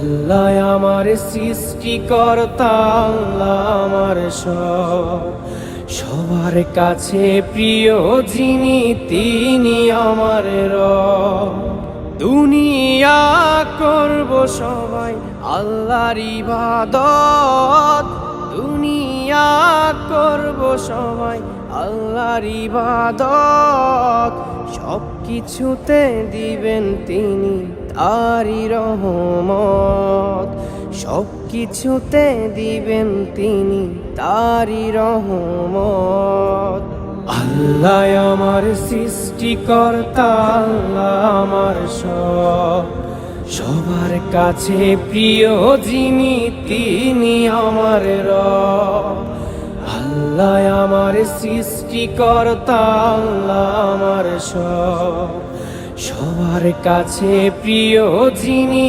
আল্লাহ আমার সৃষ্টিকর্তা, আল্লাহ আমার সবার কাছে প্রিয় যিনি, তিনি আমার রব। দুনিয়া করব সবাই আল্লাহর ইবাদত, দুনিয়া করব সবাই আল্লাহর ইবাদত। সব কিছুতে দিবেন তিনি তারই রহমত, সব কিছুতে দিবেন তিনি তারই রহমত। আল্লাহ আমার সৃষ্টিকর্তা, আল্লাহ আমার সবার কাছে প্রিয় যিনি, তিনি আমার রব। আল্লাহ আমার সৃষ্টিকর্তা, আল্লাহ আমার সবার কাছে প্রিয় যিনি।